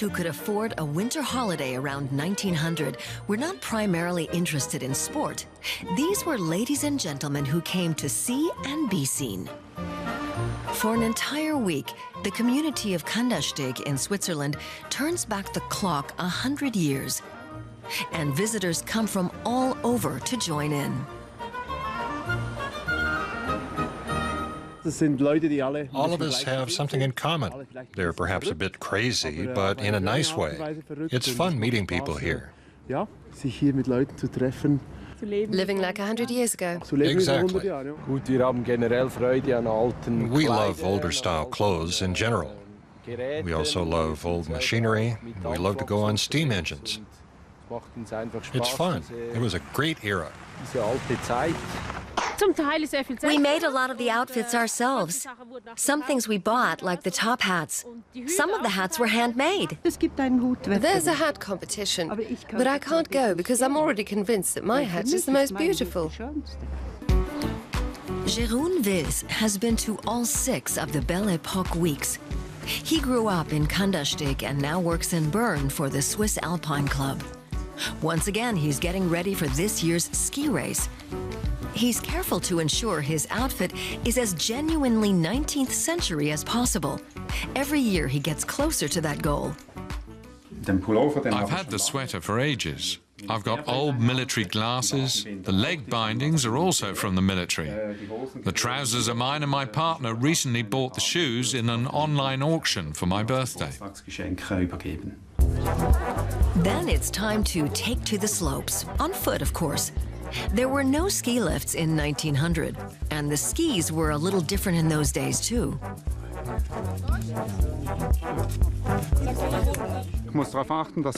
who could afford a winter holiday around 1900 were not primarily interested in sport. These were ladies and gentlemen who came to see and be seen. For an entire week, the community of Kandersteg in Switzerland turns back the clock 100 years. And visitors come from all over to join in. All of us have something in common. They're perhaps a bit crazy, but in a nice way. It's fun meeting people here. Living like 100 years ago. Exactly. We love older style clothes in general. We also love old machinery. We love to go on steam engines. It's fun. It was a great era. We made a lot of the outfits ourselves. Some things we bought, like the top hats. Some of the hats were handmade. There's a hat competition, but I can't go because I'm already convinced that my hat is the most beautiful. Jeroen Wils has been to all 6 of the Belle Époque weeks. He grew up in Kandersteg and now works in Bern for the Swiss Alpine Club. Once again, he's getting ready for this year's ski race. He's careful to ensure his outfit is as genuinely 19th century as possible. Every year he gets closer to that goal. I've had the sweater for ages. I've got old military glasses. The leg bindings are also from the military. The trousers are mine, and my partner recently bought the shoes in an online auction for my birthday. Then it's time to take to the slopes, on foot of course. There were no ski lifts in 1900, and the skis were a little different in those days too.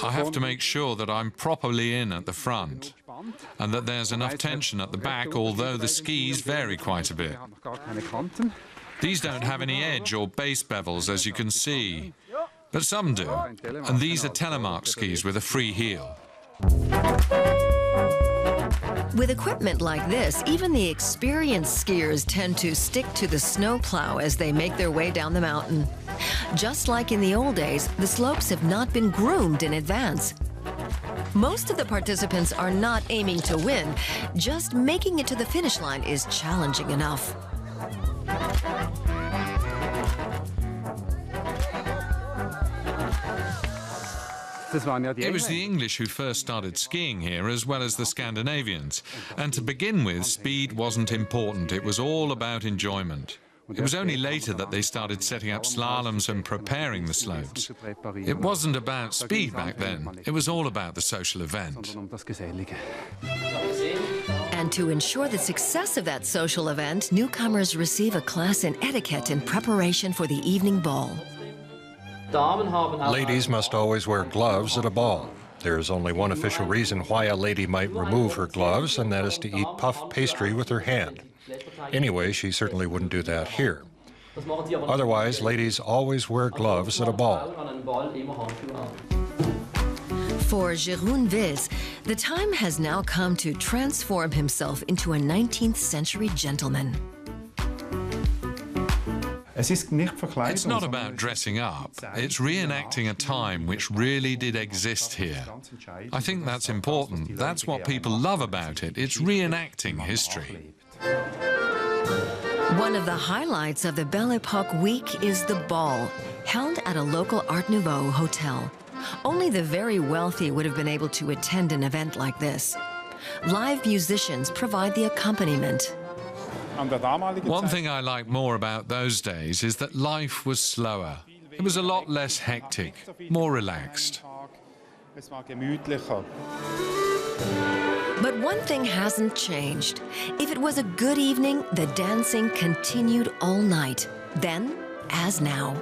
I have to make sure that I'm properly in at the front and that there's enough tension at the back, although the skis vary quite a bit. These don't have any edge or base bevels, as you can see, but some do, and these are telemark skis with a free heel. With equipment like this, even the experienced skiers tend to stick to the snowplow as they make their way down the mountain. Just like in the old days, the slopes have not been groomed in advance. Most of the participants are not aiming to win. Just making it to the finish line is challenging enough. It was the English who first started skiing here, as well as the Scandinavians. And to begin with, speed wasn't important. It was all about enjoyment. It was only later that they started setting up slaloms and preparing the slopes. It wasn't about speed back then. It was all about the social event. And to ensure the success of that social event, newcomers receive a class in etiquette in preparation for the evening ball. Ladies must always wear gloves at a ball. There's only one official reason why a lady might remove her gloves, and that is to eat puff pastry with her hand. Anyway, she certainly wouldn't do that here. Otherwise, ladies always wear gloves at a ball. For Jeroen Wils, the time has now come to transform himself into a 19th century gentleman. It's not about dressing up. It's reenacting a time which really did exist here. I think that's important. That's what people love about it. It's reenacting history. One of the highlights of the Belle Époque week is the ball, held at a local Art Nouveau hotel. Only the very wealthy would have been able to attend an event like this. Live musicians provide the accompaniment. One thing I like more about those days is that life was slower. It was a lot less hectic, more relaxed. But one thing hasn't changed. If it was a good evening, the dancing continued all night, then as now.